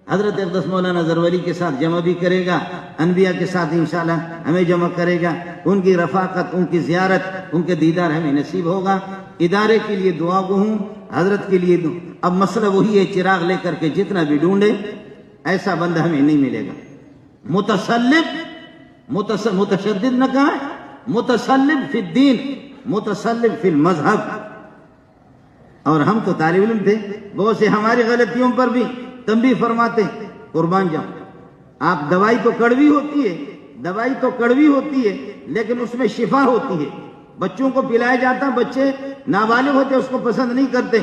حضرت اقدس مولانا زرولی کے ساتھ جمع بھی کرے گا، انبیاء کے ساتھ انشاءاللہ ہمیں جمع کرے گا، ان کی رفاقت، ان کی زیارت، ان کے دیدار ہمیں نصیب ہوگا۔ ادارے کے لیے دعا گو ہوں، حضرت کے لیے اب مسئلہ وہی ہے، چراغ لے کر کے جتنا بھی ڈھونڈے ایسا بندہ ہمیں نہیں ملے گا۔ متشدد نہ کہا، متسلب فی الدین، متسلب فی المذہب۔ اور ہم تو طالب علم تھے، بہت سے ہماری غلطیوں پر بھی تنبیہ فرماتے، قربان جاؤں۔ آپ دوائی تو کڑوی ہوتی ہے لیکن اس میں شفا ہوتی ہے۔ بچوں کو پلایا جاتا، بچے نابالغ ہوتے اس کو پسند نہیں کرتے۔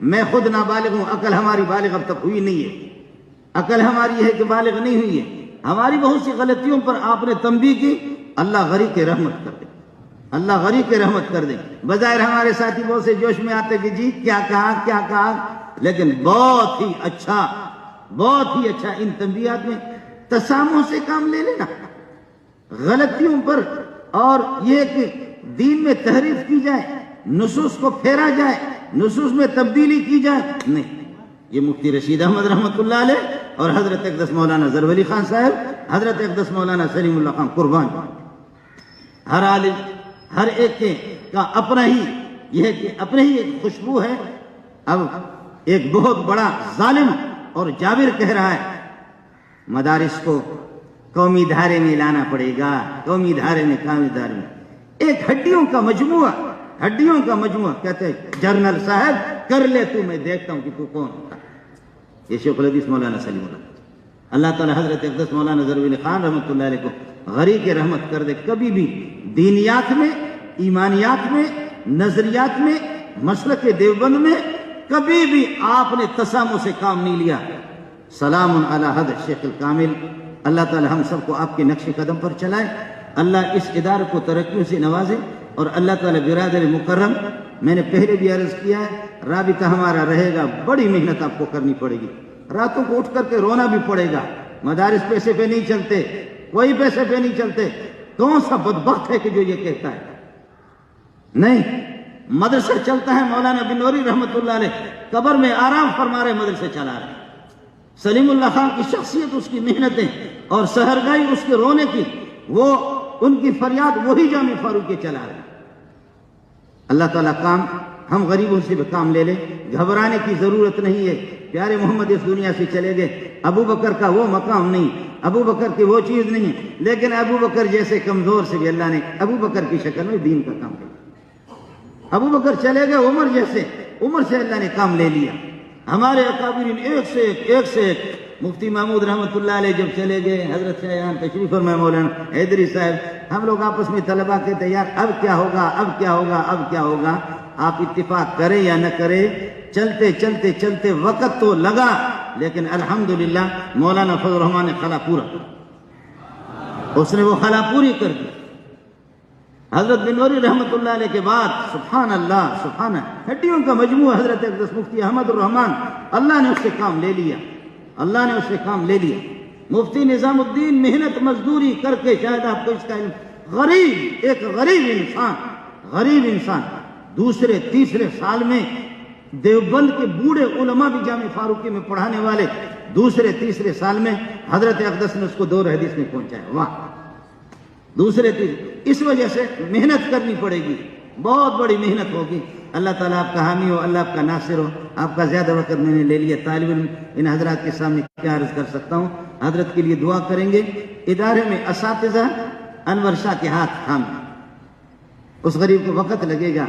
میں خود نابالغ ہوں، عقل ہماری بالغ اب تک ہوئی نہیں ہے، عقل ہماری یہ ہے کہ بالغ نہیں ہوئی ہے۔ ہماری بہت سی غلطیوں پر آپ نے تنبیہ کی، اللہ غریق کے رحمت کر دے، اللہ غریق کے رحمت کر دے۔ بظاہر ہمارے ساتھی بہت سے جوش میں آتے کہ جی کیا کہا، لیکن بہت ہی اچھا ان تنبیہات میں تسامح سے کام لے لینا، غلطیوں پر، اور یہ کہ دین میں تحریف کی جائے، نصوص کو پھیرا جائے، نصوص میں تبدیلی کی جائے، نہیں۔ یہ مفتی رشید احمد رحمۃ اللہ علیہ اور حضرت اقدس مولانا زرولی خان صاحب، حضرت اقدس مولانا سلیم اللہ خان قربان، ہر عالم، ہر ایک کا اپنا ہی یہ ہے کہ اپنے ہی ایک خوشبو ہے۔ اب ایک بہت بڑا ظالم اور جابر کہہ رہا ہے مدارس کو قومی دھارے میں لانا پڑے گا، قومی دھارے میں ایک ہڈیوں کا مجموعہ کہتے ہیں جرنل صاحب کر لے تو، میں دیکھتا ہوں کہ تو کون۔ یہ شیخ الحدیث مولانا سلیم اللہ تعالی حضرت اقدس مولانا زرولی خان رحمۃ اللہ علیہ کو غریق رحمت کر دے۔ کبھی بھی دینیات میں، ایمانیات میں، نظریات میں، مسلک دیوبند میں کبھی بھی آپ نے تسامح سے کام نہیں لیا۔ سلام علی حضرت شیخ الکامل۔ اللہ تعالی ہم سب کو آپ کے نقش قدم پر چلائے، اللہ اس ادارے کو ترقیوں سے نوازے، اور اللہ تعالی برادر مکرم، میں نے پہلے بھی عرض کیا ہے، رابطہ ہمارا رہے گا، بڑی محنت آپ کو کرنی پڑے گی، راتوں کو اٹھ کر کے رونا بھی پڑے گا۔ مدارس پیسے پہ نہیں چلتے، کوئی پیسے پہ نہیں چلتے۔ کون سا بدبخت ہے کہ جو یہ کہتا ہے؟ نہیں، مدرسہ چلتا ہے، مولانا بنوری رحمت اللہ علیہ قبر میں آرام فرما رہے، مدرسہ چلا رہے۔ سلیم اللہ خان کی شخصیت، اس کی محنتیں اور سحرگائی اس کے رونے کی، وہ ان کی فریاد وہی جامع فاروق کے چلا رہے۔ اللہ تعالیٰ کام ہم غریبوں سے بھی کام لے لیں، گھبرانے کی ضرورت نہیں ہے۔ پیارے محمد اس دنیا سے چلے گئے، ابو بکر کا وہ مقام نہیں، ابو بکر کی وہ چیز نہیں، لیکن ابو بکر جیسے کمزور سے بھی اللہ نے ابو بکر کی شکل میں دین کا کام کیا۔ ابو بکر چلے گئے، عمر جیسے، عمر سے اللہ نے کام لے لیا۔ ہمارے اکابرین ایک سے ایک مفتی محمود رحمت اللہ علیہ جب چلے گئے، حضرت شاہجہاں تشریف فرمائے، مولانا حیدری صاحب، ہم لوگ آپس میں طلباء کہتے ہیں یار اب کیا ہوگا، آپ اتفاق کریں یا نہ کریں، چلتے وقت تو لگا، لیکن الحمدللہ مولانا فضل الرحمان نے خلا پورا، اس نے وہ خلا پوری کر دی۔ حضرت بنوری رحمت اللہ علیہ کے بعد سبحان اللہ ہڈیوں کا مجموعہ حضرت اقدس مفتی احمد الرحمان، اللہ نے اس سے کام لے لیا، مفتی نظام الدین محنت مزدوری کر کے، شاید آپ کو اس کا علم، ایک غریب انسان دوسرے تیسرے سال میں دیوبند کے بوڑھے علماء بھی جامع فاروقی میں پڑھانے والے، دوسرے تیسرے سال میں حضرت اقدس نے اس کو دور حدیث میں پہنچایا۔ واہ، دوسرے تیسرے، اس وجہ سے محنت کرنی پڑے گی، بہت بڑی محنت ہوگی۔ اللہ تعالیٰ آپ کا حامی ہو، اللہ آپ کا ناصر ہو۔ آپ کا زیادہ وقت میں نے لے لیا، طالب علم ان حضرات کے سامنے کیا عرض کر سکتا ہوں۔ حضرت کے لیے دعا کریں گے۔ ادارے میں اساتذہ انور شاہ کے ہاتھ تھام، اس غریب کو وقت لگے گا،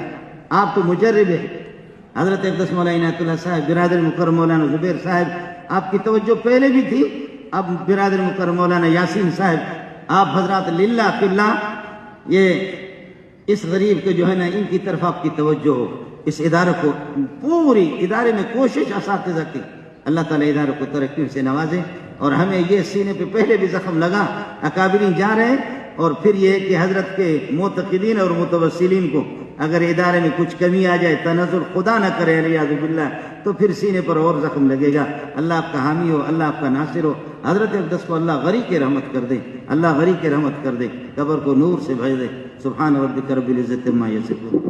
آپ تو مجرب ہے۔ حضرت اقدس مولانا عنایت اللہ صاحب، برادر مکرم مولانا زبیر صاحب، آپ کی توجہ پہلے بھی تھی، اب برادر مکرم مولانا یاسین صاحب، آپ حضرات للہ فی اللہ، یہ اس غریب کے جو ہے نا، ان کی طرف آپ کی توجہ ہو۔ اس ادارے کو، پوری ادارے میں کوشش اساتذہ کی، اللہ تعالیٰ ادارے کو ترقی سے نوازے، اور ہمیں یہ سینے پہ پہلے بھی زخم لگا، اکابرین جا رہے ہیں، اور پھر یہ ہے کہ حضرت کے معتقدین اور متوسلین کو اگر ادارے میں کچھ کمی آ جائے، تنزل خدا نہ کرے علیہ باللہ، تو پھر سینے پر اور زخم لگے گا۔ اللہ آپ کا حامی ہو، اللہ آپ کا ناصر ہو۔ حضرت اقدس کو اللہ غریق رحمت کر دے، اللہ غریق رحمت کر دے، قبر کو نور سے بھر دے۔ سبحان ربک رب العزت عما یصفون۔